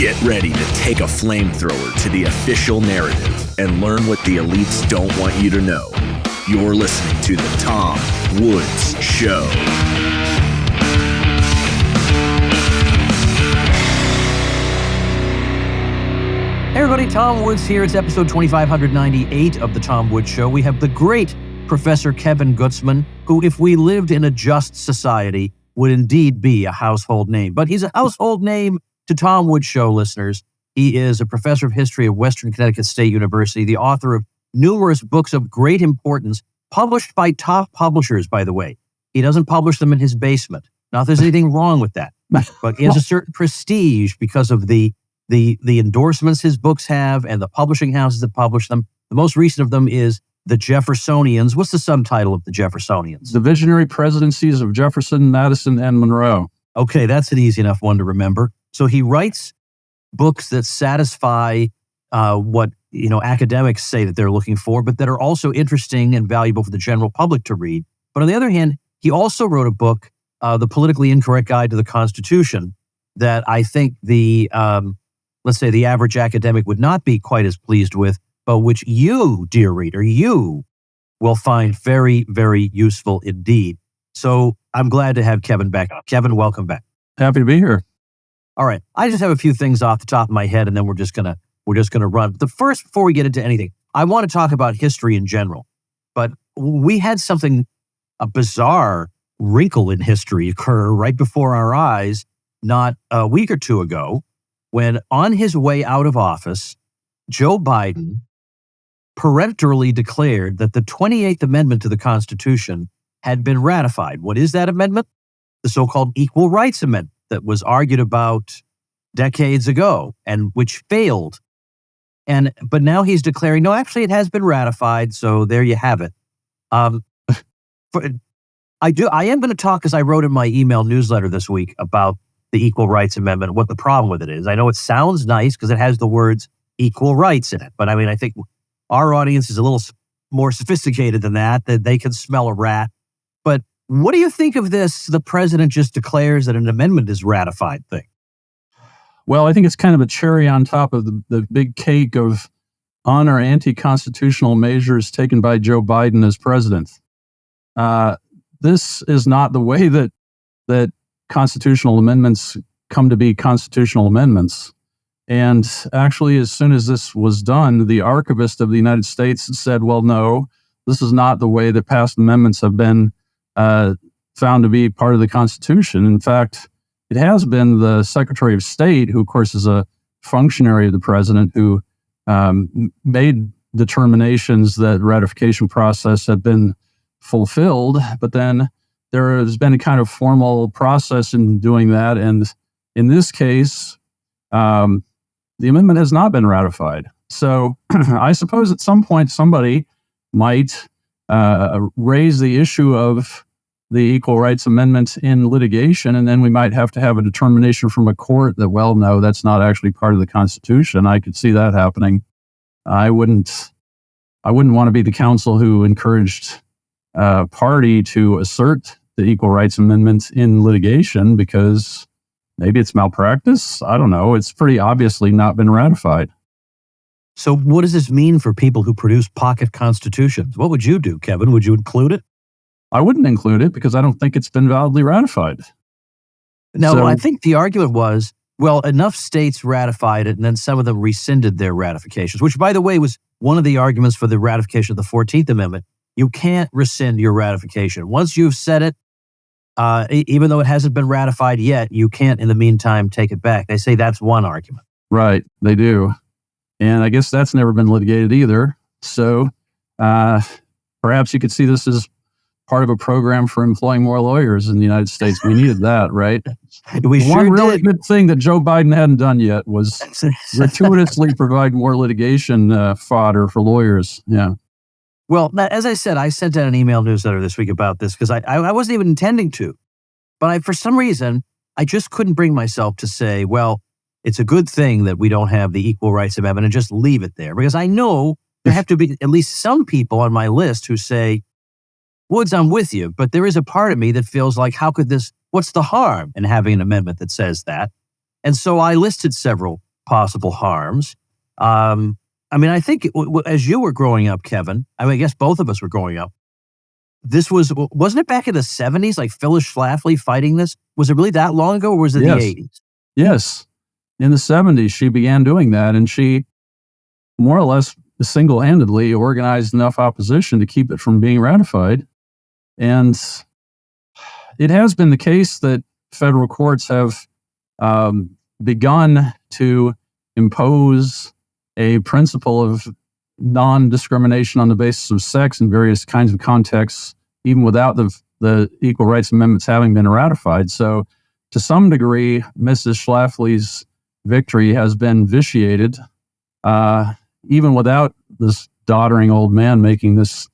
Get ready to take a flamethrower to the official narrative and learn what the elites don't want you to know. You're listening to The Tom Woods Show. Hey everybody, Tom Woods here. It's episode 2598 of The Tom Woods Show. We have the great Professor Kevin Gutzman, who, if we lived in a just society, would indeed be a household name. But he's a household name to Tom Woods Show listeners. He is a professor of history at Western Connecticut State University, the author of numerous books of great importance, published by top publishers, by the way. He doesn't publish them in his basement. Not that there's anything wrong with that, but he has a certain prestige because of the endorsements his books have and the publishing houses that publish them. The most recent of them is The Jeffersonians. What's the subtitle of The Jeffersonians? The Visionary Presidencies of Jefferson, Madison, and Monroe. Okay, that's an easy enough one to remember. So he writes books that satisfy what academics say that they're looking for, but that are also interesting and valuable for the general public to read. But on the other hand, he also wrote a book, The Politically Incorrect Guide to the Constitution, that I think the average academic would not be quite as pleased with, but which you, dear reader, you will find very, very useful indeed. So I'm glad to have Kevin back. Kevin, welcome back. Happy to be here. All right. I just have a few things off the top of my head, and then we're just gonna run. The first, before we get into anything, I want to talk about history in general. But we had a bizarre wrinkle in history occur right before our eyes, not a week or two ago, when on his way out of office, Joe Biden peremptorily declared that the 28th Amendment to the Constitution had been ratified. What is that amendment? The so-called Equal Rights Amendment that was argued about decades ago and which failed. But now he's declaring, no, actually it has been ratified, so there you have it. I am going to talk, as I wrote in my email newsletter this week, about the Equal Rights Amendment, what the problem with it is. I know it sounds nice because it has the words equal rights in it, but I think our audience is a little more sophisticated than that they can smell a rat. But what do you think of this? The president just declares that an amendment is ratified thing. Well, I think it's kind of a cherry on top of the big cake of un- or anti-constitutional measures taken by Joe Biden as president. This is not the way that constitutional amendments come to be constitutional amendments. And actually, as soon as this was done, the archivist of the United States said, well, no, this is not the way that past amendments have been found to be part of the Constitution. In fact, it has been the Secretary of State, who, of course, is a functionary of the president, who made determinations that the ratification process had been fulfilled. But then there has been a kind of formal process in doing that. And in this case, the amendment has not been ratified. So I suppose at some point somebody might raise the issue of the Equal Rights Amendment in litigation, and then we might have to have a determination from a court that, well, no, that's not actually part of the Constitution. I could see that happening. I wouldn't want to be the counsel who encouraged a party to assert the Equal Rights Amendment in litigation because maybe it's malpractice. I don't know. It's pretty obviously not been ratified. So what does this mean for people who produce pocket constitutions? What would you do, Kevin? Would you include it? I wouldn't include it because I don't think it's been validly ratified. Now, I think the argument was, well, enough states ratified it and then some of them rescinded their ratifications, which, by the way, was one of the arguments for the ratification of the 14th Amendment. You can't rescind your ratification. Once you've said it, even though it hasn't been ratified yet, you can't, in the meantime, take it back. They say that's one argument. Right, they do. And I guess that's never been litigated either. So perhaps you could see this as part of a program for employing more lawyers in the United States. We needed that, right? One really good thing that Joe Biden hadn't done yet was gratuitously provide more litigation fodder for lawyers. Yeah. Well, as I said, I sent out an email newsletter this week about this because I wasn't even intending to. But for some reason, I just couldn't bring myself to say, well, it's a good thing that we don't have the Equal Rights Amendment and just leave it there. Because I know there have to be at least some people on my list who say, Woods, I'm with you, but there is a part of me that feels like, what's the harm in having an amendment that says that? And so I listed several possible harms. I mean, I think as you were growing up, Kevin, I guess both of us were growing up, wasn't it back in the 70s, like Phyllis Schlafly fighting this? Was it really that long ago, or was it Yes. the 80s? Yes. In the 70s, she began doing that, and she more or less single-handedly organized enough opposition to keep it from being ratified. And it has been the case that federal courts have begun to impose a principle of non-discrimination on the basis of sex in various kinds of contexts, even without the Equal Rights Amendments having been ratified. So to some degree, Mrs. Schlafly's victory has been vitiated, even without this doddering old man making this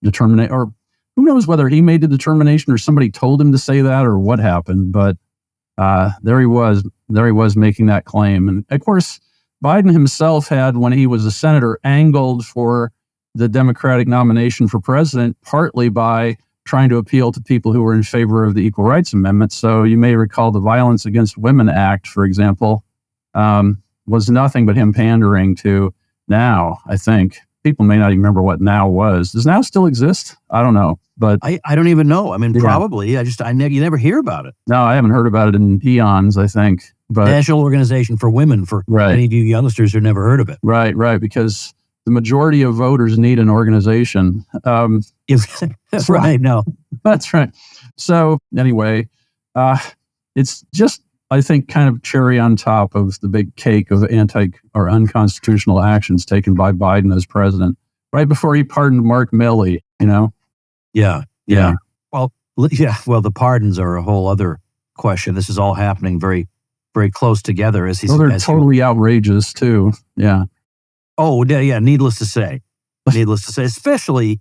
determination, or who knows whether he made the determination or somebody told him to say that or what happened. But there he was making that claim. And of course, Biden himself had, when he was a senator, angled for the Democratic nomination for president, partly by trying to appeal to people who were in favor of the Equal Rights Amendment. So you may recall the Violence Against Women Act, for example, was nothing but him pandering to NOW, I think. People may not even remember what NOW was. Does NOW still exist? I don't know. But I don't even know. I mean, probably. You never hear about it. No, I haven't heard about it in eons, I think. But National Organization for Women, for any of you youngsters who never heard of it. Right, because the majority of voters need an organization. That's right. No, that's right. So anyway, it's just, I think, kind of cherry on top of the big cake of or unconstitutional actions taken by Biden as president, right before he pardoned Mark Milley, Yeah. Well, the pardons are a whole other question. This is all happening very, very close together. They're totally outrageous too. Yeah. Oh, yeah. Needless to say, especially,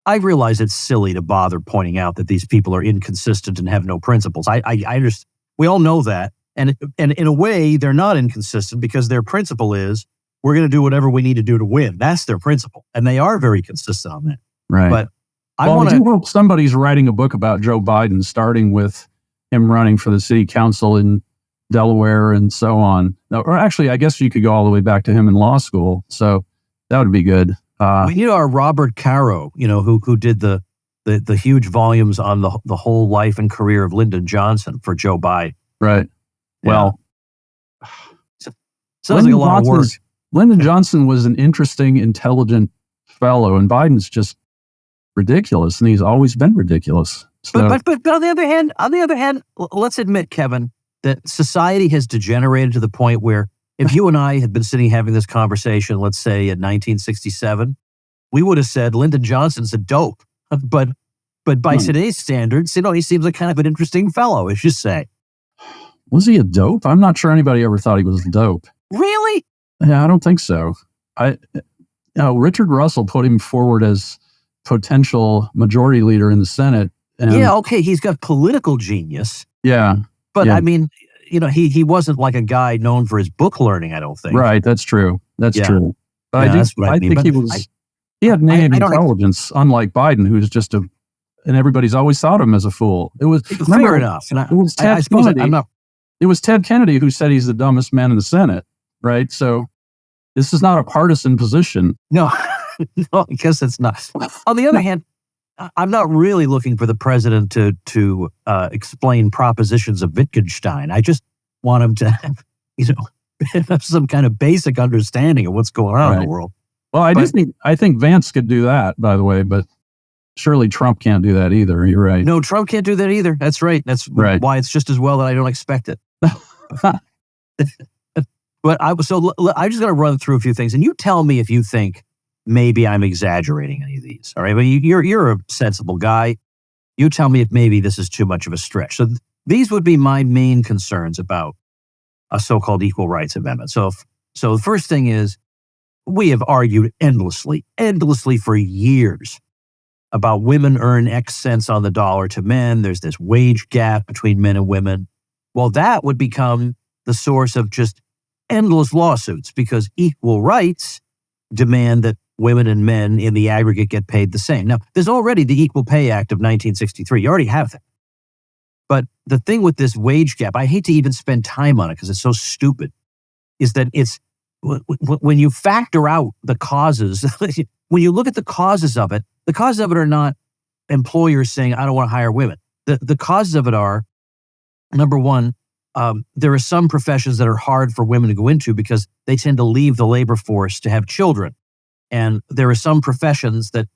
I realize it's silly to bother pointing out that these people are inconsistent and have no principles. I understand. We all know that. And in a way, they're not inconsistent because their principle is we're going to do whatever we need to do to win. That's their principle. And they are very consistent on that. Right. But I do hope somebody's writing a book about Joe Biden, starting with him running for the city council in Delaware and so on. Or actually, I guess you could go all the way back to him in law school. So that would be good. Our Robert Caro, who did the huge volumes on the whole life and career of Lyndon Johnson for Joe Biden. Right. Yeah. Well, sounds like a lot of work. Lyndon Johnson was an interesting, intelligent fellow, and Biden's just ridiculous, and he's always been ridiculous. So, but on the other hand, let's admit, Kevin, that society has degenerated to the point where if you and I had been sitting having this conversation, let's say in 1967, we would have said Lyndon Johnson's a dope. But by today's standards, he seems like kind of an interesting fellow, as you say. Was he a dope? I'm not sure anybody ever thought he was a dope. Really? Yeah, I don't think so. Richard Russell put him forward as potential majority leader in the Senate. And, he's got political genius. Yeah. But I mean, he wasn't like a guy known for his book learning, I don't think. Right, that's true. That's true. But I think he had native intelligence, unlike Biden, who's just and everybody's always thought of him as a fool. Fair enough. And it was Ted Kennedy. It was Ted Kennedy who said he's the dumbest man in the Senate, right? So this is not a partisan position. No, I guess it's not. On the other hand, I'm not really looking for the president to explain propositions of Wittgenstein. I just want him to have some kind of basic understanding of what's going on in the world. Well, I think Vance could do that, by the way, but surely Trump can't do that either. You're right. No, Trump can't do that either. That's right. That's why it's just as well that I don't expect it. But I just got to run through a few things, and you tell me if you think maybe I'm exaggerating any of these. All right, but you're a sensible guy. You tell me if maybe this is too much of a stretch. So these would be my main concerns about a so-called equal rights amendment. So the first thing is we have argued endlessly for years about women earn X cents on the dollar to men. There's this wage gap between men and women. Well, that would become the source of just endless lawsuits because equal rights demand that women and men in the aggregate get paid the same. Now, there's already the Equal Pay Act of 1963. You already have that. But the thing with this wage gap, I hate to even spend time on it because it's so stupid. is that it's when you factor out the causes, when you look at the causes of it are not employers saying, I don't want to hire women. The causes of it are, number one, there are some professions that are hard for women to go into because they tend to leave the labor force to have children. And there are some professions that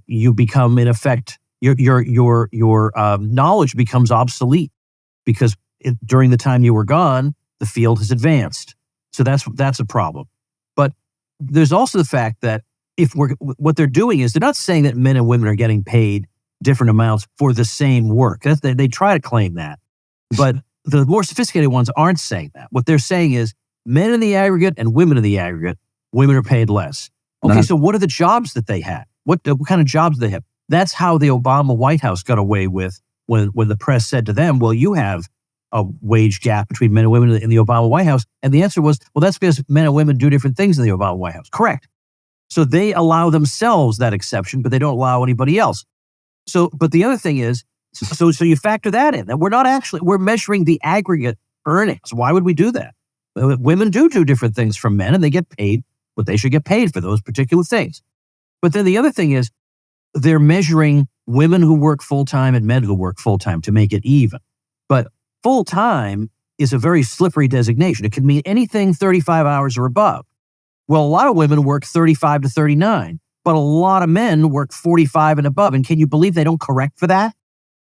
you become, in effect, your knowledge becomes obsolete because during the time you were gone, the field has advanced. So that's a problem. But there's also the fact that what they're doing is they're not saying that men and women are getting paid different amounts for the same work. They try to claim that. But the more sophisticated ones aren't saying that. What they're saying is men in the aggregate and women in the aggregate, women are paid less. Okay, so what are the jobs that they had? What kind of jobs do they have? That's how the Obama White House got away with when the press said to them, well, you have a wage gap between men and women in the Obama White House. And the answer was, well, that's because men and women do different things in the Obama White House. Correct. So they allow themselves that exception, but they don't allow anybody else. So, but the other thing is, so you factor that in, that we're measuring the aggregate earnings. Why would we do that? Women do different things from men, and they get paid what they should get paid for those particular things. But then the other thing is, they're measuring women who work full-time and men who work full-time to make it even. But full-time is a very slippery designation. It can mean anything 35 hours or above. Well, a lot of women work 35 to 39, but a lot of men work 45 and above. And can you believe they don't correct for that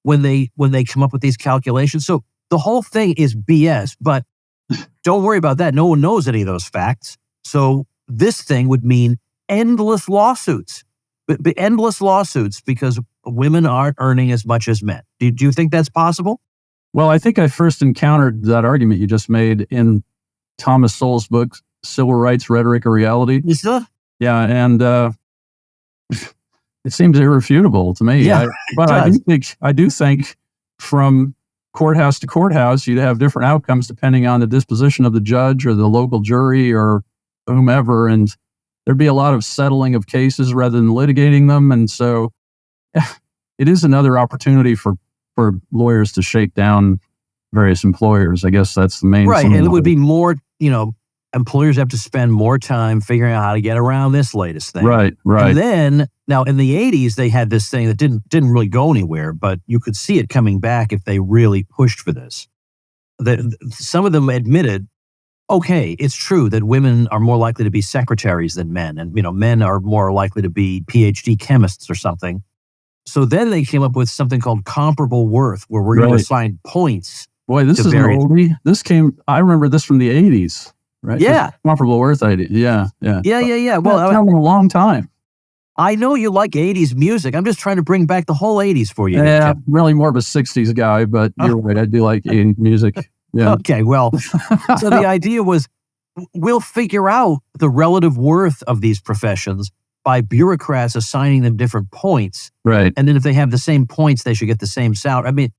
when they come up with these calculations? So the whole thing is BS, but don't worry about that. No one knows any of those facts. So this thing would mean endless lawsuits, but endless lawsuits because women aren't earning as much as men. Do you think that's possible? Well, I think I first encountered that argument you just made in Thomas Sowell's book, Civil Rights, Rhetoric, or Reality. You still? Yeah, and it seems irrefutable to me. Yeah, but I do think from courthouse to courthouse, you'd have different outcomes depending on the disposition of the judge or the local jury or whomever, and there'd be a lot of settling of cases rather than litigating them. And so it is another opportunity for lawyers to shake down various employers. I guess that's the main right. And it would be more, employers have to spend more time figuring out how to get around this latest thing. Right. And then, now in the 80s, they had this thing that didn't really go anywhere, but you could see it coming back if they really pushed for this. Some of them admitted, okay, it's true that women are more likely to be secretaries than men, and men are more likely to be PhD chemists or something. So then they came up with something called comparable worth, where we're going to assign points. Boy, this is an oldie. I remember this from the 80s, right? Yeah. Comparable worth idea. Yeah. Well, it's been a long time. I know you like 80s music. I'm just trying to bring back the whole 80s for you. Yeah, really more of a 60s guy, but you're right. I do like 80s music. Yeah. Okay, well, so the idea was we'll figure out the relative worth of these professions by bureaucrats assigning them different points. Right. And then if they have the same points, they should get the same salary. I mean,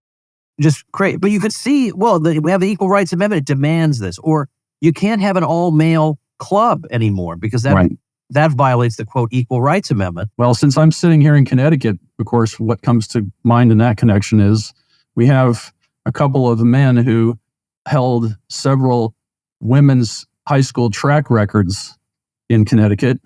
just great. But you could see, well, we have the Equal Rights Amendment. It demands this. Or you can't have an all-male club anymore because that violates the, quote, Equal Rights Amendment. Well, since I'm sitting here in Connecticut, of course, what comes to mind in that connection is we have a couple of men who held several women's high school track records in Connecticut.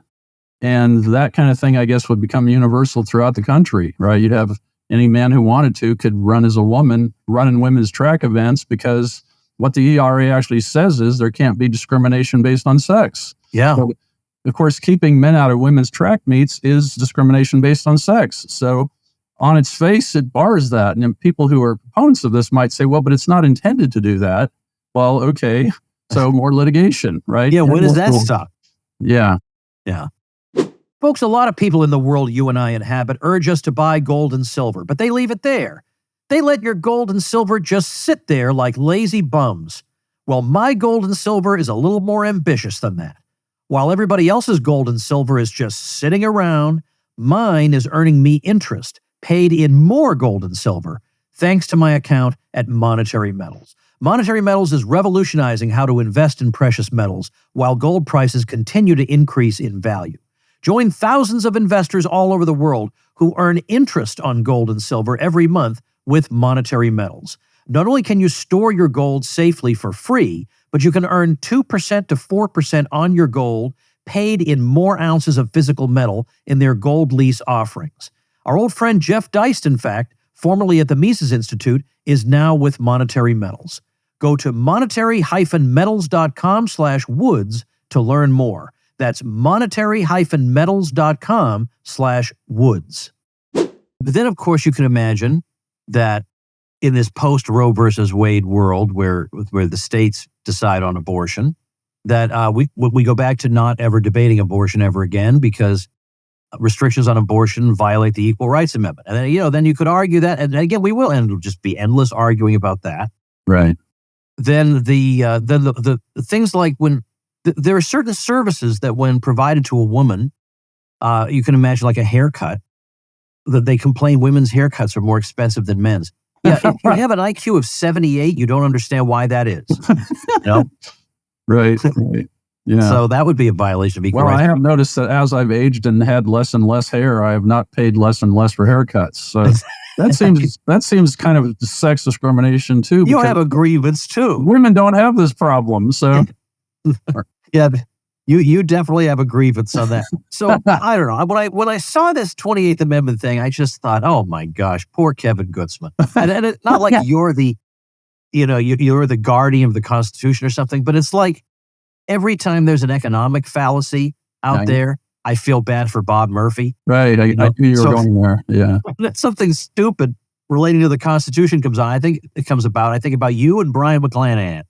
And that kind of thing, I guess, would become universal throughout the country, right? You'd have any man who wanted to could run as a woman, run in women's track events, because what the ERA actually says is there can't be discrimination based on sex. Yeah. So, of course, keeping men out of women's track meets is discrimination based on sex. So on its face, it bars that. And people who are proponents of this might say, well, but it's not intended to do that. Well, okay. So more litigation, right? Yeah. When does that stop? Yeah. Yeah. Folks, a lot of people in the world you and I inhabit urge us to buy gold and silver, but they leave it there. They let your gold and silver just sit there like lazy bums. Well, my gold and silver is a little more ambitious than that. While everybody else's gold and silver is just sitting around, mine is earning me interest, paid in more gold and silver, thanks to my account at Monetary Metals. Monetary Metals is revolutionizing how to invest in precious metals while gold prices continue to increase in value. Join thousands of investors all over the world who earn interest on gold and silver every month with Monetary Metals. Not only can you store your gold safely for free, but you can earn 2% to 4% on your gold paid in more ounces of physical metal in their gold lease offerings. Our old friend Jeff Deist, in fact, formerly at the Mises Institute, is now with Monetary Metals. Go to monetary-metals.com/woods to learn more. That's monetary-metals.com/woods. But then, of course, you can imagine that in this post-Roe versus Wade world where the states decide on abortion, that we go back to not ever debating abortion ever again because restrictions on abortion violate the Equal Rights Amendment. And then, then you could argue that, and again, we will, and it'll just be endless arguing about that. Right. Then the things like when there are certain services that when provided to a woman, you can imagine like a haircut, that they complain women's haircuts are more expensive than men's. Yeah, if you have an IQ of 78, you don't understand why that is. Right. Yeah. So that would be a violation of equal rights. Well, I have noticed that as I've aged and had less and less hair, I have not paid less and less for haircuts. So that seems kind of sex discrimination too. You have a grievance too. Women don't have this problem. So yeah, you definitely have a grievance on that. So I don't know. When I saw this 28th Amendment thing, I just thought, oh my gosh, poor Kevin Gutzman. And it's not like you're the guardian of the Constitution or something, but it's like every time there's an economic fallacy out there, I feel bad for Bob Murphy. Right. I knew you were going there. Yeah. Something stupid relating to the Constitution comes on. I think about you and Brian McClanahan.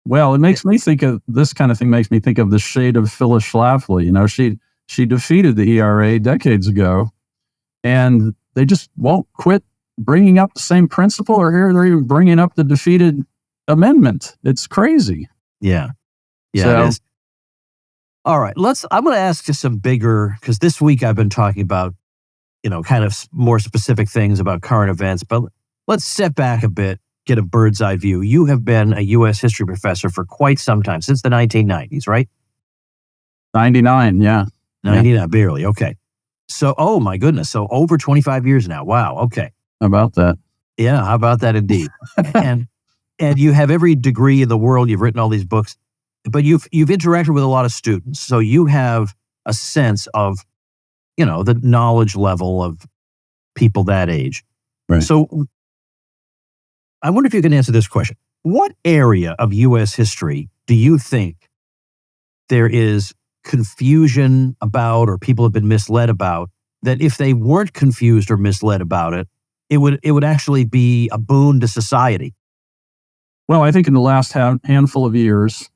Well, it makes me think of this kind of thing. Makes me think of the shade of Phyllis Schlafly. She defeated the ERA decades ago, and they just won't quit bringing up the same principle. Or here they're even bringing up the defeated amendment. It's crazy. Yeah, So, it is. All right, I'm going to ask you some bigger, because this week I've been talking about, kind of more specific things about current events. But let's step back a bit. Get a bird's eye view. You have been a U.S. history professor for quite some time, since the 1990s, right? 99, yeah. 99, barely. Okay. So, oh my goodness. So over 25 years now. Wow. Okay. How about that? Yeah. How about that indeed? and you have every degree in the world. You've written all these books, but you've interacted with a lot of students. So you have a sense of, the knowledge level of people that age. Right. So I wonder if you can answer this question. What area of U.S. history do you think there is confusion about, or people have been misled about, that if they weren't confused or misled about it, it would actually be a boon to society? Well, I think in the last handful of years,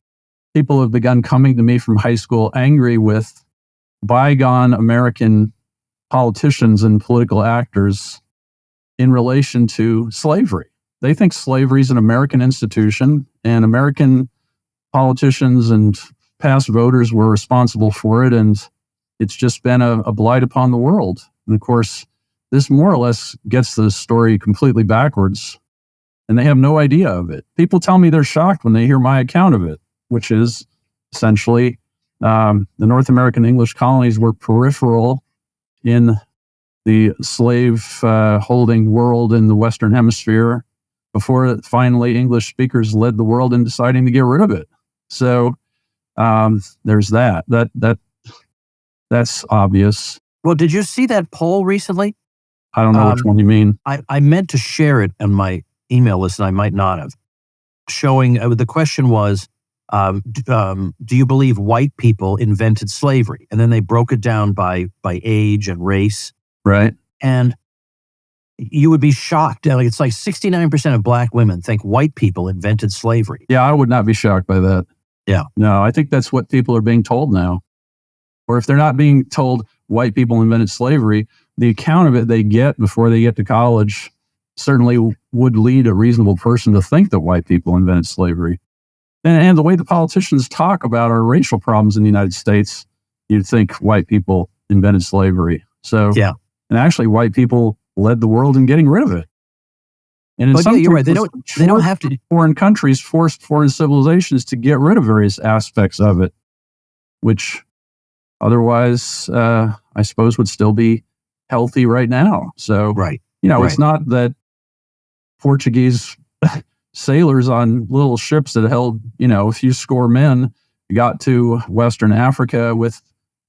people have begun coming to me from high school angry with bygone American politicians and political actors in relation to slavery. They think slavery is an American institution, and American politicians and past voters were responsible for it, and it's just been a blight upon the world. And of course, this more or less gets the story completely backwards, and they have no idea of it. People tell me they're shocked when they hear my account of it, which is essentially the North American English colonies were peripheral in the slave-holding world in the Western Hemisphere, before finally English speakers led the world in deciding to get rid of it. So there's that. That's obvious. Well, did you see that poll recently? I don't know which one you mean. I meant to share it on my email list, and I might not have. Showing the question was, do you believe white people invented slavery? And then they broke it down by age and race. Right. And you would be shocked. Like, it's like 69% of black women think white people invented slavery. Yeah, I would not be shocked by that. Yeah. No, I think that's what people are being told now. Or if they're not being told white people invented slavery, the account of it they get before they get to college certainly would lead a reasonable person to think that white people invented slavery. And the way the politicians talk about our racial problems in the United States, you'd think white people invented slavery. So, yeah. And actually white people led the world in getting rid of it. And in some you're right. They don't have to. Foreign countries forced foreign civilizations to get rid of various aspects of it, which otherwise, I suppose, would still be healthy right now. So, right. It's not that Portuguese sailors on little ships that held, a few score men, got to Western Africa with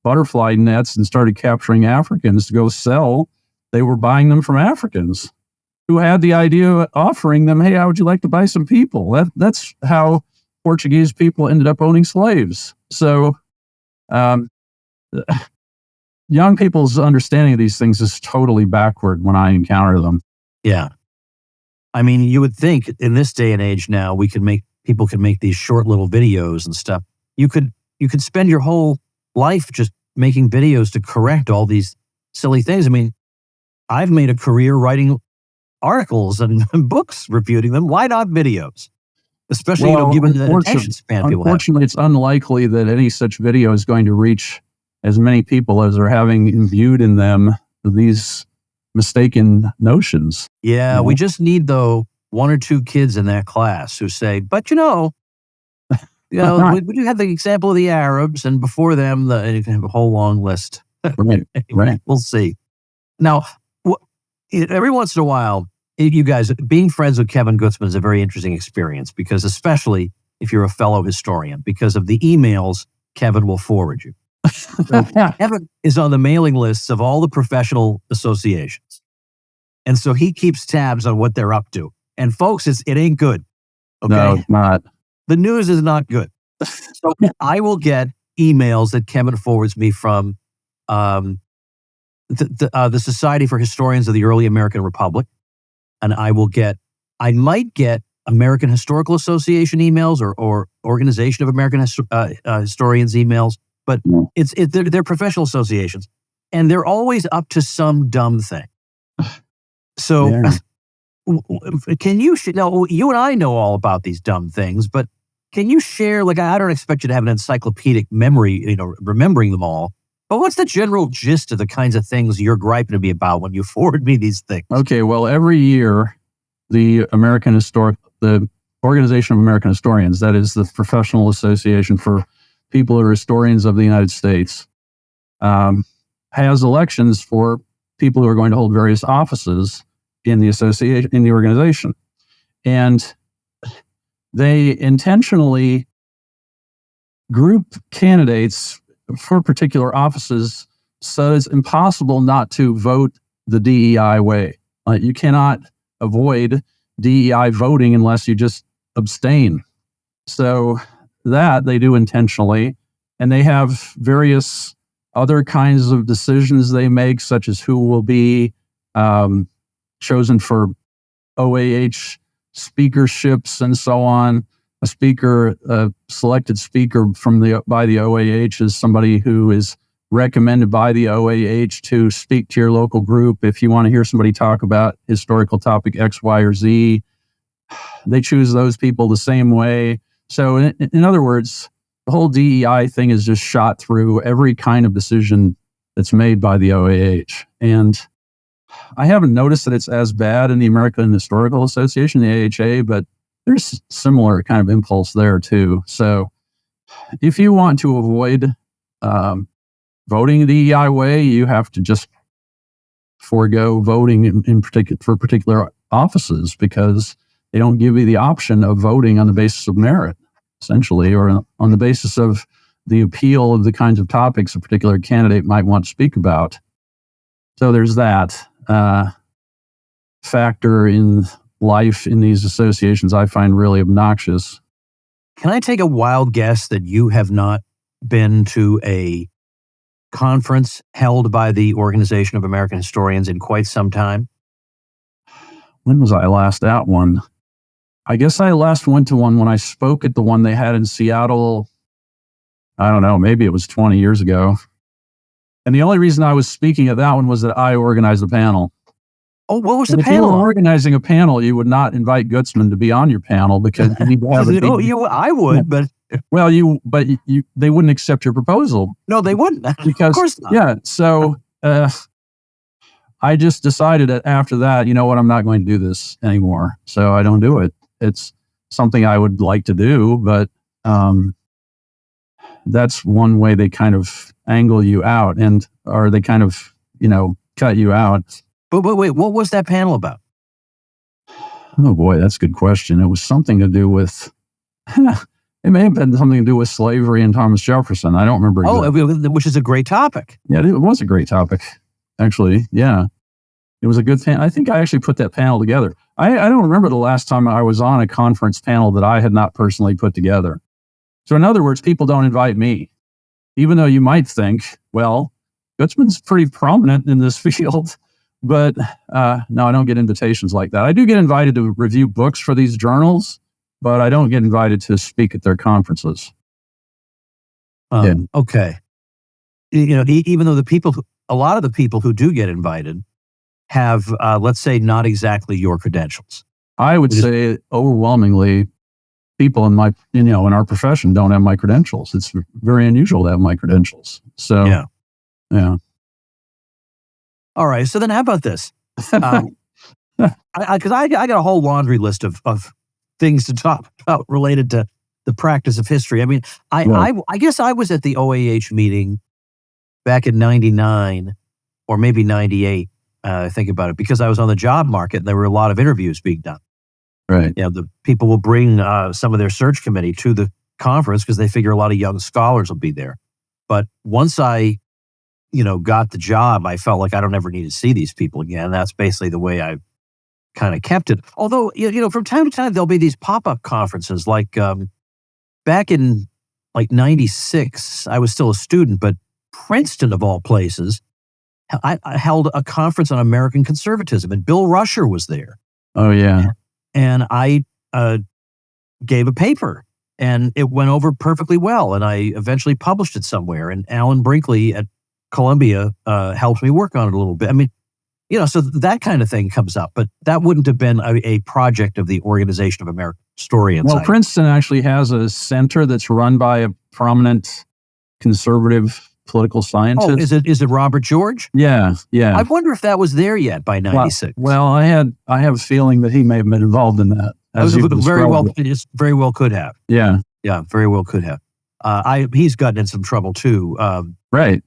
butterfly nets and started capturing Africans to go sell. They were buying them from Africans who had the idea of offering them, hey, how would you like to buy some people? That's how Portuguese people ended up owning slaves. So young people's understanding of these things is totally backward when I encounter them. Yeah. I mean, you would think in this day and age now, people can make these short little videos and stuff. You could spend your whole life just making videos to correct all these silly things. I mean, I've made a career writing articles and books refuting them. Why not videos? Especially, given the attention span people have. Unfortunately, it's unlikely that any such video is going to reach as many people as are having imbued in them these mistaken notions. Yeah, we just need, though, one or two kids in that class who say, but we do have the example of the Arabs, and before them, you can have a whole long list. Right. We'll see. Now, every once in a while, you guys, being friends with Kevin Gutzman is a very interesting experience, because especially if you're a fellow historian, because of the emails Kevin will forward you. So Kevin is on the mailing lists of all the professional associations. And so he keeps tabs on what they're up to. And folks, it ain't good. Okay? No, it's not. The news is not good. So I will get emails that Kevin forwards me from the Society for Historians of the Early American Republic. And I might get American Historical Association emails or Organization of American Historians emails. But they're professional associations, and they're always up to some dumb thing. So, can you? You and I know all about these dumb things, but can you share? Like, I don't expect you to have an encyclopedic memory, remembering them all. But what's the general gist of the kinds of things you're griping to me about when you forward me these things? Okay, well, every year, the Organization of American Historians, that is the professional association for people who are historians of the United States, has elections for people who are going to hold various offices in the association, in the organization. And they intentionally group candidates for particular offices so it's impossible not to vote the DEI way. You cannot avoid DEI voting unless you just abstain. So that they do intentionally, and they have various other kinds of decisions they make, such as who will be chosen for OAH speakerships and so on. A selected speaker by the OAH is somebody who is recommended by the OAH to speak to your local group. If you want to hear somebody talk about historical topic X, Y, or Z, they choose those people the same way. So in other words, the whole DEI thing is just shot through every kind of decision that's made by the OAH. And I haven't noticed that it's as bad in the American Historical Association, the AHA, but there's similar kind of impulse there too. So if you want to avoid voting the DEI way, you have to just forego voting in particular for particular offices, because they don't give you the option of voting on the basis of merit, essentially, or on the basis of the appeal of the kinds of topics a particular candidate might want to speak about. So there's that factor in life in these associations I find really obnoxious. Can I take a wild guess that you have not been to a conference held by the Organization of American Historians in quite some time? When was I last at one? I guess I last went to one when I spoke at the one they had in Seattle. I don't know, maybe it was 20 years ago. And the only reason I was speaking at that one was that I organized the panel. Oh, what was the If panel? you were organizing a panel, you would not invite Gutzman to be on your panel, because you need to have I would, but they wouldn't accept your proposal. No, they wouldn't. Because, of course not. Yeah, so I just decided that after that, you know what, I'm not going to do this anymore. So I don't do it. It's something I would like to do, but that's one way they kind of angle you out, or they kind of, cut you out. But wait, what was that panel about? Oh boy, that's a good question. It was something to do with, it may have been something to do with slavery and Thomas Jefferson. I don't remember. Exactly. Which is a great topic. Yeah, it was a great topic, actually. Yeah. It was a good thing. I think I actually put that panel together. I don't remember the last time I was on a conference panel that I had not personally put together. So in other words, people don't invite me, even though you might think, well, Gutzman's pretty prominent in this field. But no, I don't get invitations like that. I do get invited to review books for these journals, but I don't get invited to speak at their conferences. Okay. Even though a lot of the people who do get invited have, let's say, not exactly your credentials. I would say overwhelmingly people in in our profession don't have my credentials. It's very unusual to have my credentials. So, yeah. All right. So then how about this? Because I got a whole laundry list of things to talk about related to the practice of history. I mean, I guess I was at the OAH meeting back in 99 or maybe 98. Think about it, because I was on the job market and there were a lot of interviews being done. Right. The people will bring some of their search committee to the conference because they figure a lot of young scholars will be there. But once I, got the job, I felt like I don't ever need to see these people again. That's basically the way I kind of kept it. Although, from time to time, there'll be these pop-up conferences. Like back in 96, I was still a student, but Princeton, of all places, I held a conference on American conservatism, and Bill Rusher was there. Oh, yeah. And I gave a paper, and it went over perfectly well. And I eventually published it somewhere. And Alan Brinkley at Columbia helped me work on it a little bit. I mean, so that kind of thing comes up, but that wouldn't have been a project of the Organization of American Historians. Well, Princeton actually has a center that's run by a prominent conservative political scientist. Oh, is it Robert George? Yeah. I wonder if that was there yet by 96. Well, I have a feeling that he may have been involved in that. It very well could have. Yeah. Yeah, very well could have. He's gotten in some trouble too. Right.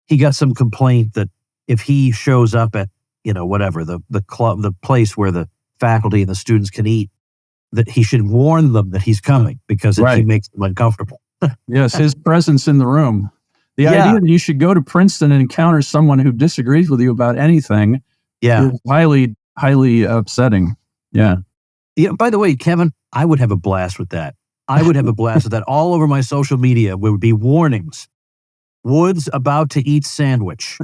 He got some complaint that if he shows up at, whatever, the club, the place where the faculty and the students can eat, that he should warn them that he's coming because he makes them uncomfortable. Yes, his presence in the room. The idea that you should go to Princeton and encounter someone who disagrees with you about anything is highly, highly upsetting. Yeah. Yeah. By the way, Kevin, I would have a blast with that. I would have a blast with that. All over my social media would be warnings. Woods about to eat sandwich.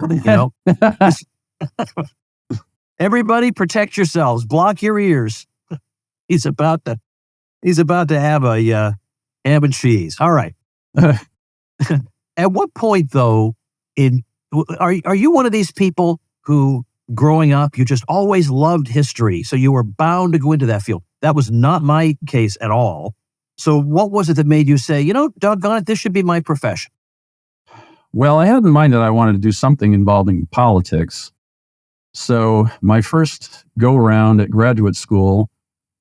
Everybody protect yourselves. Block your ears. He's about to have a ham and cheese. All right. At what point, though, are you one of these people who, growing up, you just always loved history, so you were bound to go into that field? That was not my case at all. So what was it that made you say, doggone it, this should be my profession? Well, I had in mind that I wanted to do something involving politics. So my first go-around at graduate school,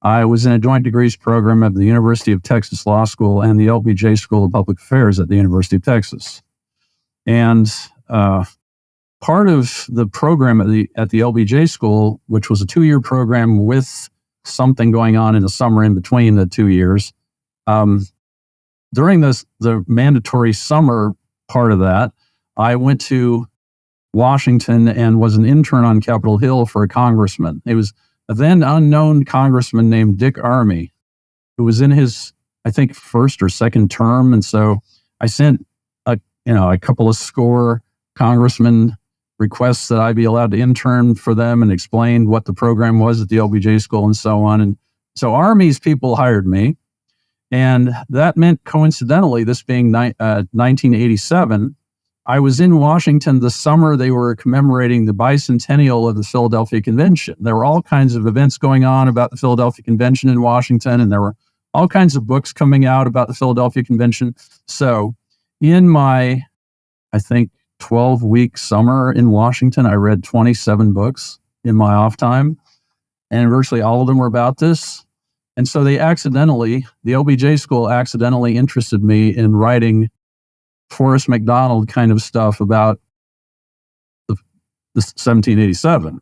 I was in a joint degrees program at the University of Texas Law School and the LBJ School of Public Affairs at the University of Texas. And part of the program at the LBJ School, which was a 2-year program with something going on in the summer in between the 2 years, during the mandatory summer part of that, I went to Washington and was an intern on Capitol Hill for a congressman. It was a then unknown congressman named Dick Armey, who was in his, I think, first or second term. And so I sent a couple of score congressmen requests that I be allowed to intern for them and explained what the program was at the LBJ school and so on. And so Army's people hired me. And that meant, coincidentally, this being 1987, I was in Washington the summer they were commemorating the bicentennial of the Philadelphia Convention. There were all kinds of events going on about the Philadelphia Convention in Washington, and there were all kinds of books coming out about the Philadelphia Convention. So in my, I think, 12-week summer in Washington, I read 27 books in my off time, and virtually all of them were about this. And so the LBJ school accidentally interested me in writing Forrest McDonald kind of stuff about the 1787.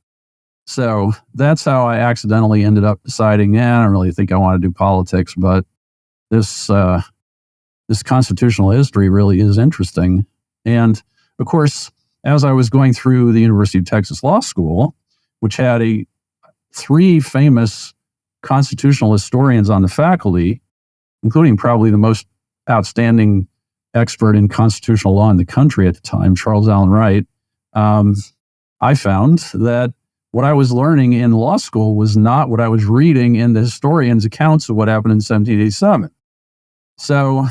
So that's how I accidentally ended up deciding, I don't really think I want to do politics, but this constitutional history really is interesting. And of course, as I was going through the University of Texas Law School, which had three famous constitutional historians on the faculty, including probably the most outstanding expert in constitutional law in the country at the time, Charles Allen Wright, I found that what I was learning in law school was not what I was reading in the historians' accounts of what happened in 1787. So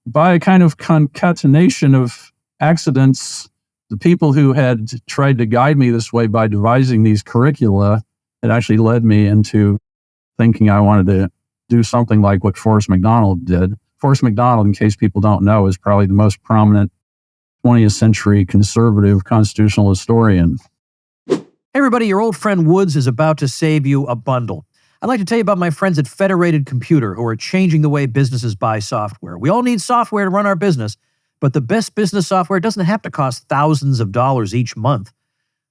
by a kind of concatenation of accidents, the people who had tried to guide me this way by devising these curricula had actually led me into thinking I wanted to do something like what Forrest McDonald did. Forrest McDonald, in case people don't know, is probably the most prominent 20th century conservative constitutional historian. Hey everybody, your old friend Woods is about to save you a bundle. I'd like to tell you about my friends at Federated Computer, who are changing the way businesses buy software. We all need software to run our business, but the best business software doesn't have to cost thousands of dollars each month.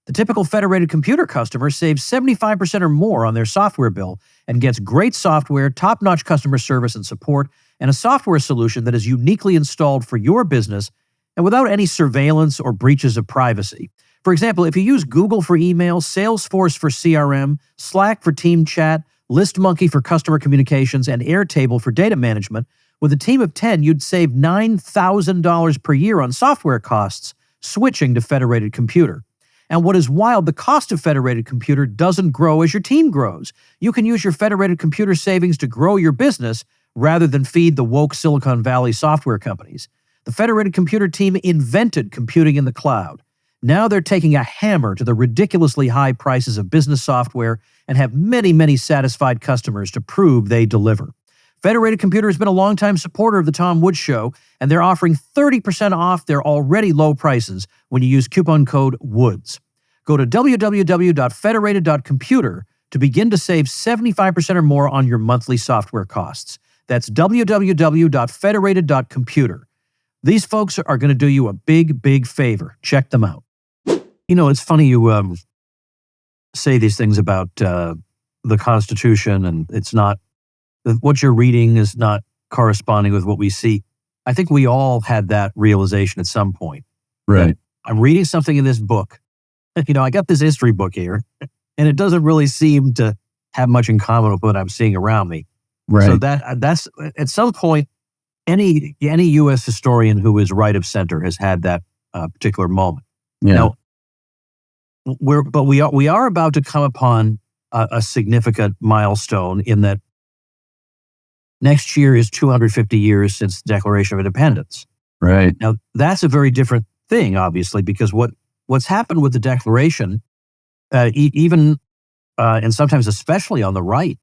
The typical Federated Computer customer saves 75% or more on their software bill and gets great software, top-notch customer service and support, and a software solution that is uniquely installed for your business and without any surveillance or breaches of privacy. For example, if you use Google for email, Salesforce for CRM, Slack for team chat, ListMonkey for customer communications, and Airtable for data management, with a team of 10, you'd save $9,000 per year on software costs switching to Federated Computer. And what is wild, the cost of Federated Computer doesn't grow as your team grows. You can use your Federated Computer savings to grow your business rather than feed the woke Silicon Valley software companies. The Federated Computer team invented computing in the cloud. Now they're taking a hammer to the ridiculously high prices of business software and have many, many satisfied customers to prove they deliver. Federated Computer has been a longtime supporter of The Tom Woods Show, and they're offering 30% off their already low prices when you use coupon code WOODS. Go to www.federated.computer to begin to save 75% or more on your monthly software costs. That's www.federated.computer. These folks are going to do you a big, big favor. Check them out. You know, it's funny you say these things about the Constitution, and it's not, what you're reading is not corresponding with what we see. I think we all had that realization at some point. Right. I'm reading something in this book. You know, I got this history book here, and it doesn't really seem to have much in common with what I'm seeing around me. Right. So that's at some point, any U.S. historian who is right of center has had that particular moment. Yeah. Now, we are about to come upon a significant milestone in that next year is 250 years since the Declaration of Independence. Right. Now, that's a very different thing, obviously, because what's happened with the Declaration, even and sometimes especially on the right,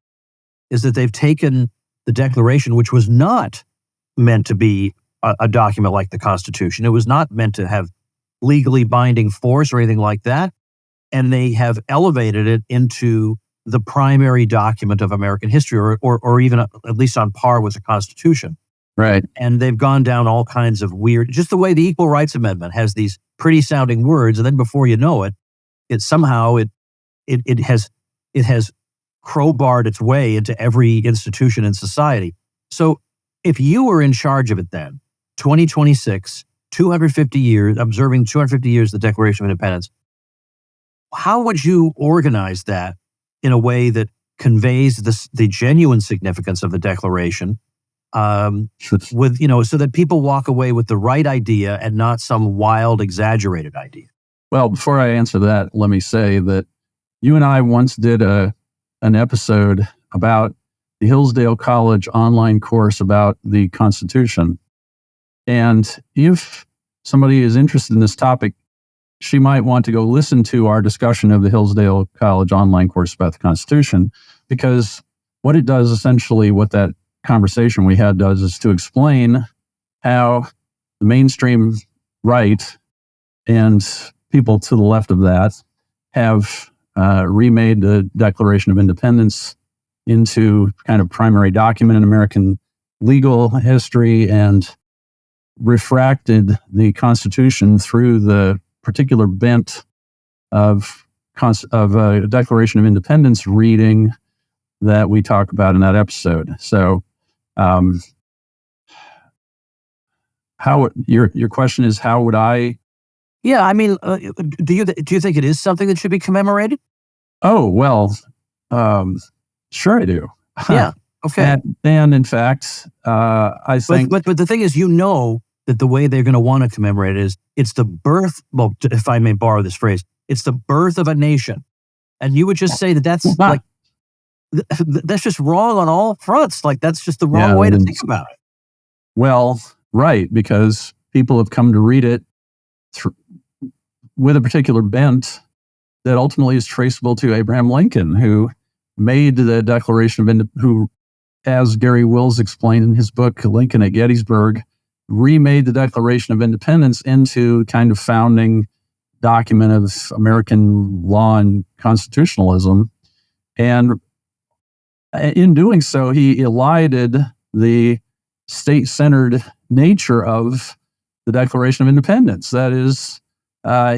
is that they've taken the Declaration, which was not meant to be a document like the Constitution. It was not meant to have legally binding force or anything like that. And they have elevated it into the primary document of American history, or even at least on par with the Constitution. Right. And they've gone down all kinds of weird, just the way the Equal Rights Amendment has these pretty sounding words, and then before you know it, it has crowbarred its way into every institution in society. So if you were in charge of it then, 2026, 250 years, observing 250 years of the Declaration of Independence, how would you organize that in a way that conveys the genuine significance of the Declaration, so that people walk away with the right idea and not some wild, exaggerated idea? Well, before I answer that, let me say that you and I once did an episode about the Hillsdale College online course about the Constitution. And if somebody is interested in this topic, she might want to go listen to our discussion of the Hillsdale College online course about the Constitution, because what it does, essentially, what that conversation we had does, is to explain how the mainstream right and people to the left of that have remade the Declaration of Independence into kind of primary document in American legal history and refracted the Constitution through the particular bent of Declaration of Independence reading that we talk about in that episode. So, how your question is, how would I? Yeah, I mean, do you think it is something that should be commemorated? Oh well, sure I do. Yeah. Okay. And in fact, I think. But the thing is, that the way they're going to want to commemorate it is it's the birth. Well, if I may borrow this phrase, it's the birth of a nation, and you would just say that's like that's just wrong on all fronts. Like that's just the wrong way to think about it. Well, right, because people have come to read it with a particular bent that ultimately is traceable to Abraham Lincoln, who made the Declaration of Independence, who, as Gary Wills explained in his book, Lincoln at Gettysburg, remade the Declaration of Independence into kind of founding document of American law and constitutionalism. And in doing so, he elided the state-centered nature of the Declaration of Independence. That is,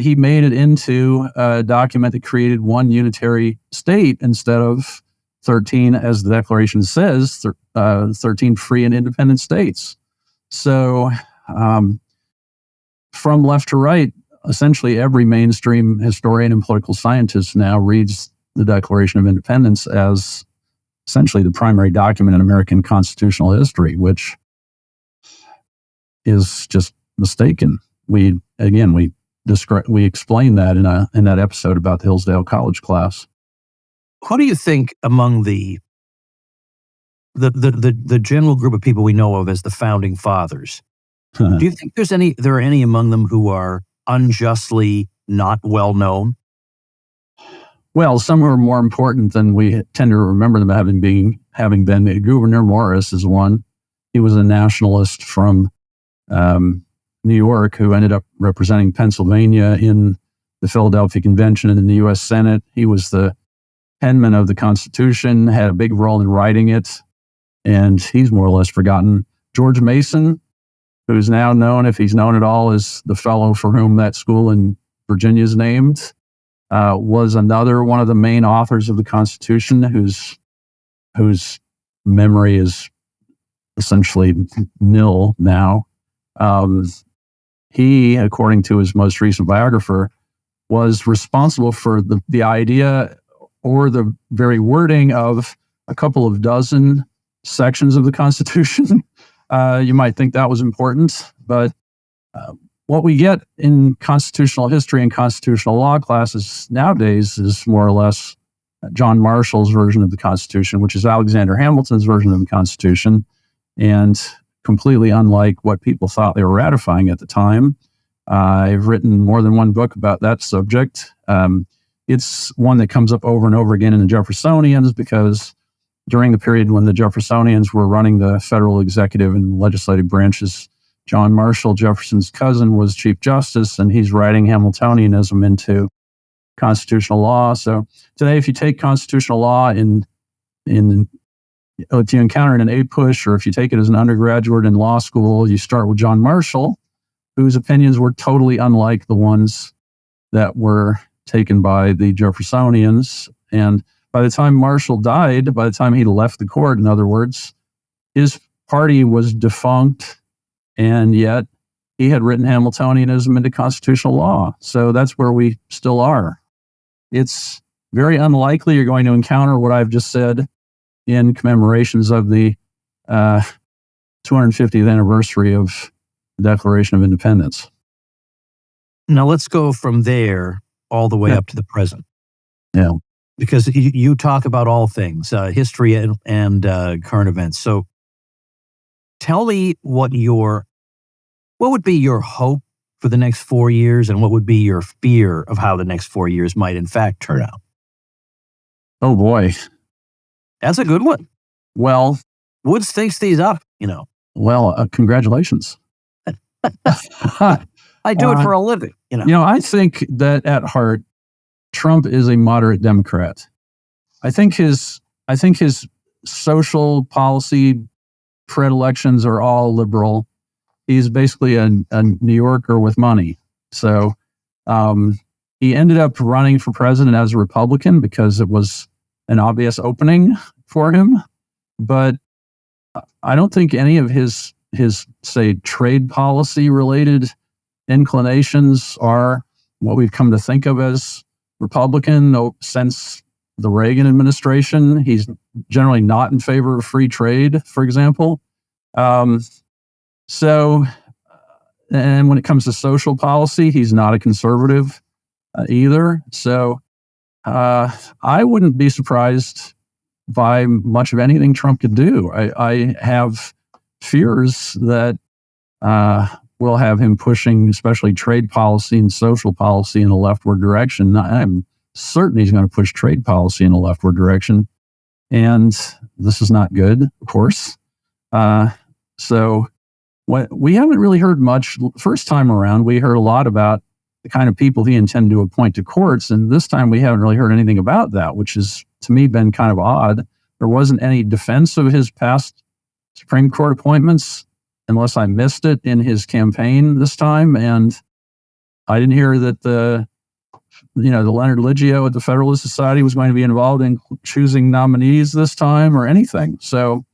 he made it into a document that created one unitary state instead of 13, as the Declaration says, 13 free and independent states. So from left to right, essentially every mainstream historian and political scientist now reads the Declaration of Independence as essentially the primary document in American constitutional history, which is just mistaken. We explain that in that episode about the Hillsdale College class. What do you think among the general group of people we know of as the founding fathers? Do you think there are any among them who are unjustly not well known? Well, some are more important than we tend to remember them having been. Gouverneur Morris is one. He was a nationalist from New York who ended up representing Pennsylvania in the Philadelphia Convention and in the U.S. Senate. He was the penman of the Constitution, had a big role in writing it, and he's more or less forgotten. George Mason, who's now known, if he's known at all, as the fellow for whom that school in Virginia is named, was another one of the main authors of the Constitution, whose memory is essentially nil now. He, according to his most recent biographer, was responsible for the idea or the very wording of a couple of dozen sections of the Constitution. You might think that was important, but what we get in constitutional history and constitutional law classes nowadays is more or less John Marshall's version of the Constitution, which is Alexander Hamilton's version of the Constitution, and completely unlike what people thought they were ratifying at the time. I've written more than one book about that subject. It's one that comes up over and over again in the Jeffersonians, because during the period when the Jeffersonians were running the federal executive and legislative branches, John Marshall, Jefferson's cousin, was Chief Justice, and he's writing Hamiltonianism into constitutional law. So today, if you take constitutional law if you encounter it in an APUSH, or if you take it as an undergraduate in law school, you start with John Marshall, whose opinions were totally unlike the ones that were taken by the Jeffersonians. And by the time Marshall died, by the time he left the court, in other words, his party was defunct, and yet he had written Hamiltonianism into constitutional law. So that's where we still are. It's very unlikely you're going to encounter what I've just said in commemorations of the 250th anniversary of the Declaration of Independence. Now let's go from there all the way up to the present. Yeah. Because you talk about all things, history and current events. So tell me what would be your hope for the next 4 years, and what would be your fear of how the next 4 years might in fact turn out? Oh boy. That's a good one. Well, Woods thinks these up, Well, congratulations. I do it for a living, I think that at heart, Trump is a moderate Democrat. I think his social policy predilections are all liberal. He's basically a New Yorker with money. So He ended up running for president as a Republican because it was an obvious opening for him. But I don't think any of his say trade policy related inclinations are what we've come to think of as Republican since the Reagan administration. He's generally not in favor of free trade, for example. And when it comes to social policy, he's not a conservative either. So I wouldn't be surprised by much of anything Trump could do. I have fears that we'll have him pushing especially trade policy and social policy in a leftward direction. I'm certain he's going to push trade policy in a leftward direction. And this is not good, of course. So we haven't really heard much. First time around, we heard a lot about the kind of people he intended to appoint to courts. And this time we haven't really heard anything about that, which has, to me, been kind of odd. There wasn't any defense of his past Supreme Court appointments, unless I missed it in his campaign this time. And I didn't hear that the Leonard Liggio at the Federalist Society was going to be involved in choosing nominees this time or anything. So,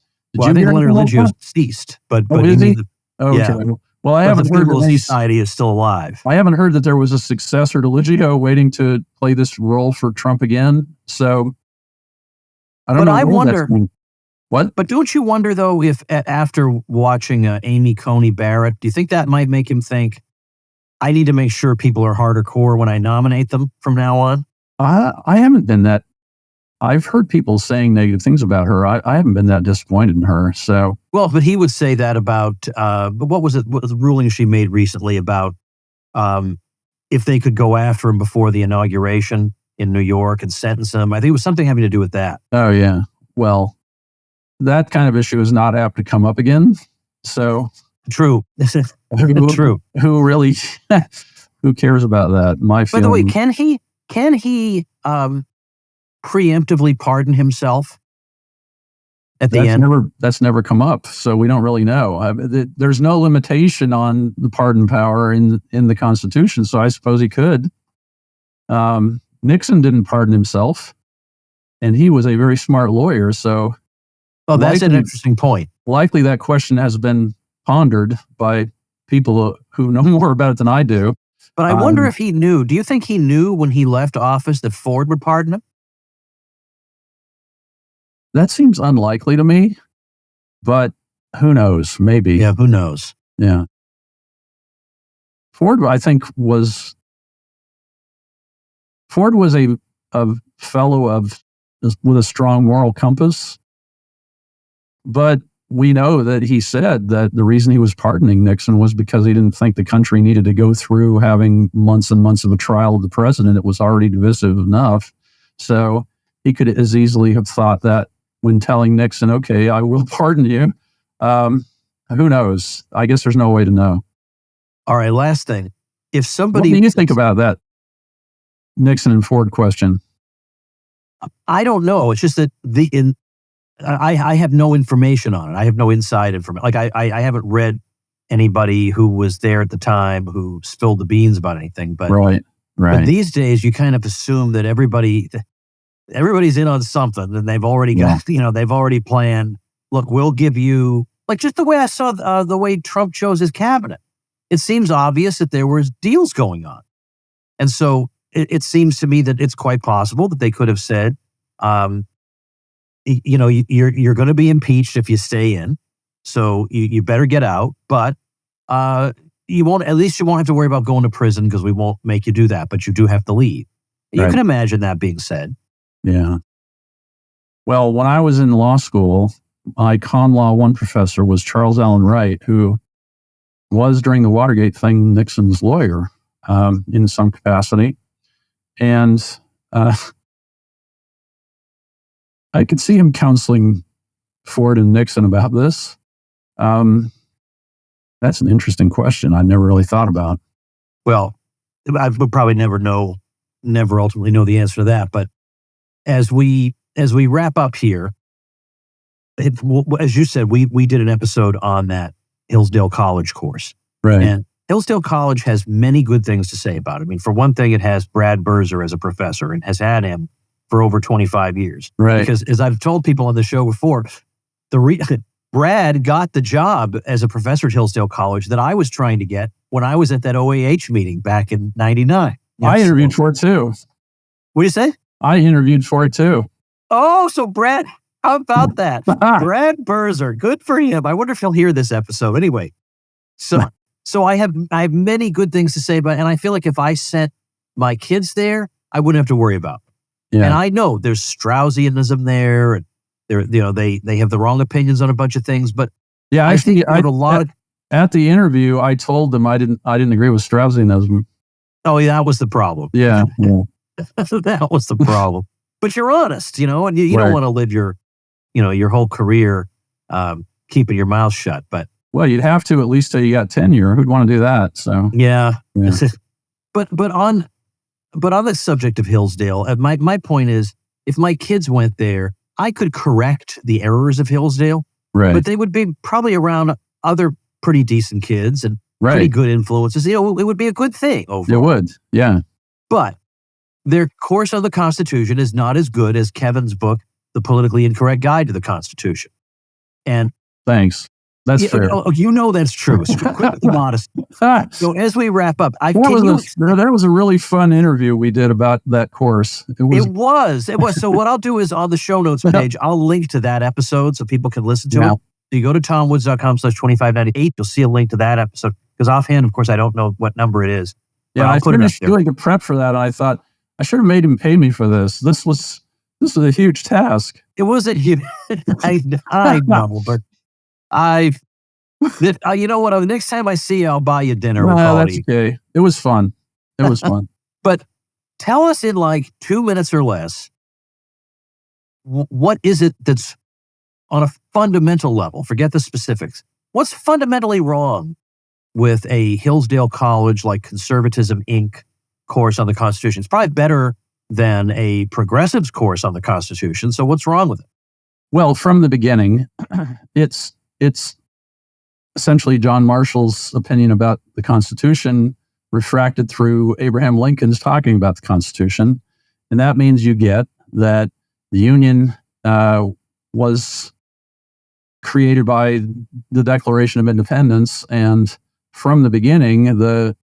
I think Leonard Liggio ceased, but is he? Okay. Yeah. Well, I haven't heard that the Society is still alive. I haven't heard that there was a successor to Liggio waiting to play this role for Trump again. So I don't know. But I wonder. What? But don't you wonder, though, if after watching Amy Coney Barrett, do you think that might make him think, I need to make sure people are harder core when I nominate them from now on? I haven't been that. I've heard people saying negative things about her. I haven't been that disappointed in her. So but he would say that about what was the ruling she made recently about if they could go after him before the inauguration in New York and sentence him. I think it was something having to do with that. Oh yeah. Well, that kind of issue is not apt to come up again. So true. True. Who really? Who cares about that? My feeling. By the way, can he preemptively pardon himself at the end? That's never come up, so we don't really know. There's no limitation on the pardon power in the Constitution, so I suppose he could. Nixon didn't pardon himself, and he was a very smart lawyer. So, that's an interesting point. Likely, that question has been pondered by people who know more about it than I do. But I wonder if he knew. Do you think he knew when he left office that Ford would pardon him? That seems unlikely to me, but who knows? Maybe. Yeah, who knows? Yeah. Ford, I think, was a fellow with a strong moral compass, but we know that he said that the reason he was pardoning Nixon was because he didn't think the country needed to go through having months and months of a trial of the president. It was already divisive enough. So he could as easily have thought that when telling Nixon, okay, I will pardon you. Who knows? I guess there's no way to know. All right, last thing. If somebody... What do you think about that Nixon and Ford question? I don't know. It's just that I have no information on it. I have no inside information. Like I haven't read anybody who was there at the time who spilled the beans about anything. But right. But these days, you kind of assume that everybody's in on something, and they've already got, they've already planned. Look, we'll give you, like just the way I saw the way Trump chose his cabinet. It seems obvious that there was deals going on, and so it seems to me that it's quite possible that they could have said, you're going to be impeached if you stay in, so you better get out. But you won't. At least you won't have to worry about going to prison because we won't make you do that. But you do have to leave. You can imagine that being said. Yeah. Well, when I was in law school, my Con Law 1 professor was Charles Allen Wright, who was, during the Watergate thing, Nixon's lawyer in some capacity. And I could see him counseling Ford and Nixon about this. That's an interesting question I never really thought about. Well, I would probably never ultimately know the answer to that. But as we wrap up here, as you said, we did an episode on that Hillsdale College course. Right. And Hillsdale College has many good things to say about it. I mean, for one thing, it has Brad Berzer as a professor and has had him for over 25 years. Right. Because as I've told people on the show before, Brad got the job as a professor at Hillsdale College that I was trying to get when I was at that OAH meeting back in 99. I interviewed for it too. What do you say? I interviewed for it too. Oh, so Brad, how about that? Brad Berzer, good for him. I wonder if he'll hear this episode. Anyway, so I have many good things to say about it, and I feel like if I sent my kids there, I wouldn't have to worry about it. Yeah. And I know there's Straussianism there, and they have the wrong opinions on a bunch of things, but yeah, I think a lot at the interview, I told them I didn't agree with Straussianism. Oh, yeah, that was the problem. Yeah. That was the problem. But you're honest, and you Right. don't want to live your whole career keeping your mouth shut. But Well, you'd have to at least till you got tenure. Who'd want to do that? So yeah. Yeah. but on the subject of Hillsdale, my point is, if my kids went there, I could correct the errors of Hillsdale, right, but they would be probably around other pretty decent kids and pretty right. good influences. It would be a good thing overall. It would, yeah. But their course on the Constitution is not as good as Kevin's book, The Politically Incorrect Guide to the Constitution. And Thanks. That's fair. That's true. So quick modesty. So as we wrap up, That was a really fun interview we did about that course. It was. So what I'll do is on the show notes page, I'll link to that episode so people can listen to it. So you go to tomwoods.com/2598. You'll see a link to that episode. Because offhand, of course, I don't know what number it is. Yeah, I finished doing the prep for that, and I thought I should have made him pay me for this. This was a huge task. It wasn't huge. I know, but you know what? The next time I see you, I'll buy you dinner. That's okay. It was fun. But tell us in like 2 minutes or less, what is it that's on a fundamental level? Forget the specifics. What's fundamentally wrong with a Hillsdale College like Conservatism Inc. course on the Constitution? It's probably better than a progressives course on the Constitution. So what's wrong with it? Well, from the beginning, it's essentially John Marshall's opinion about the Constitution refracted through Abraham Lincoln's talking about the Constitution. And that means you get that the Union was created by the Declaration of Independence. And from the beginning, the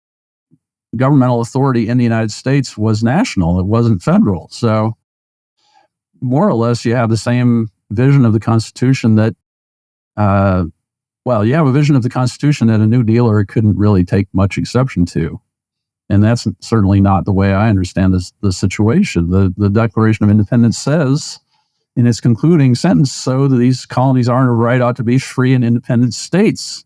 governmental authority in the United States was national. It wasn't federal. So more or less, you have the same vision of the Constitution that you have a vision of the Constitution that a New Dealer couldn't really take much exception to. And that's certainly not the way I understand the situation. The Declaration of Independence says in its concluding sentence, so that these colonies are in a right ought to be free and independent states,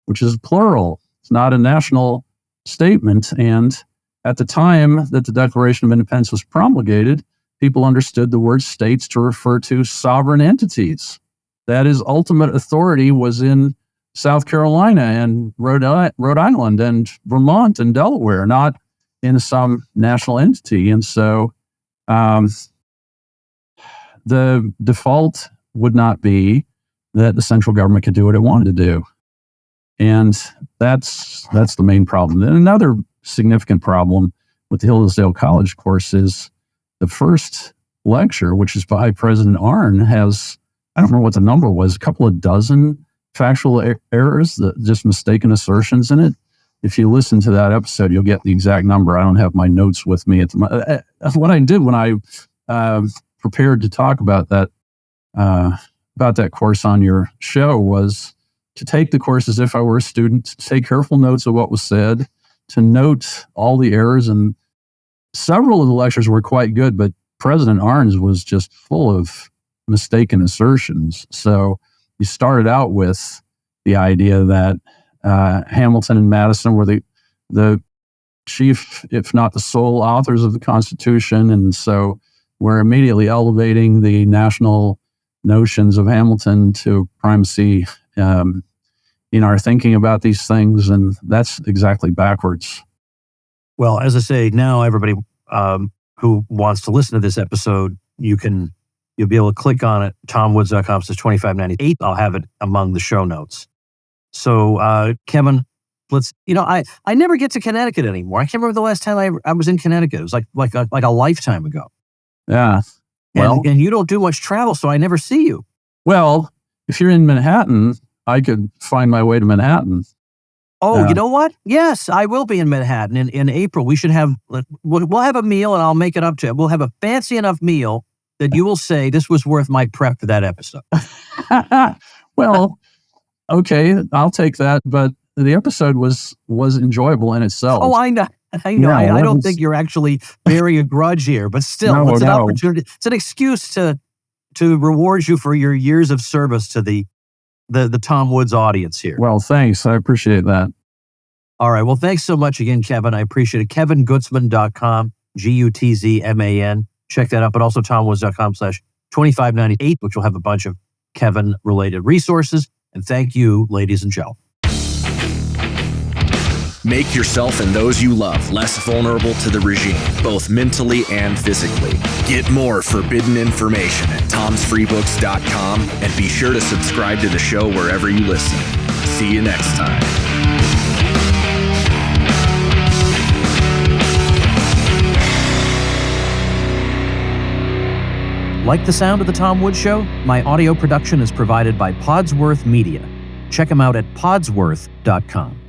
which is plural. It's not a national statement. And at the time that the Declaration of Independence was promulgated, people understood the word states to refer to sovereign entities. That is, ultimate authority was in South Carolina and Rhode Island and Vermont and Delaware, not in some national entity. And so the default would not be that the central government could do what it wanted to do. And that's the main problem. Then another significant problem with the Hillsdale College course is the first lecture, which is by President Arnn, has, I don't remember what the number was, a couple of dozen factual errors, just mistaken assertions in it. If you listen to that episode, you'll get the exact number. I don't have my notes with me. What I did when I prepared to talk about that course on your show was to take the course as if I were a student, to take careful notes of what was said, to note all the errors. And several of the lectures were quite good, but President Arnn's was just full of mistaken assertions. So you started out with the idea that Hamilton and Madison were the chief, if not the sole authors of the Constitution. And so we're immediately elevating the national notions of Hamilton to primacy in our thinking about these things. And that's exactly backwards. Well, as I say, now everybody who wants to listen to this episode, you'll be able to click on it, tomwoods.com/2598. I'll have it among the show notes. So, Kevin, I never get to Connecticut anymore. I can't remember the last time I was in Connecticut. It was like a lifetime ago. Yeah. Well, and you don't do much travel, so I never see you. Well, if you're in Manhattan, I could find my way to Manhattan. Oh, you know what? Yes, I will be in Manhattan in April. We'll have a meal, and I'll make it up to you. We'll have a fancy enough meal that you will say this was worth my prep for that episode. Well, okay, I'll take that. But the episode was enjoyable in itself. Oh, I know. Yeah, I don't think you're actually bearing a grudge here, but still, it's an opportunity. It's an excuse to reward you for your years of service to the Tom Woods audience here. Well, thanks. I appreciate that. All right. Well, thanks so much again, Kevin. I appreciate it. KevinGutzman.com, Gutzman. Check that out. But also TomWoods.com/2598, which will have a bunch of Kevin-related resources. And thank you, ladies and gentlemen. Make yourself and those you love less vulnerable to the regime, both mentally and physically. Get more forbidden information at tomsfreebooks.com and be sure to subscribe to the show wherever you listen. See you next time. Like the sound of The Tom Woods Show? My audio production is provided by Podsworth Media. Check them out at podsworth.com.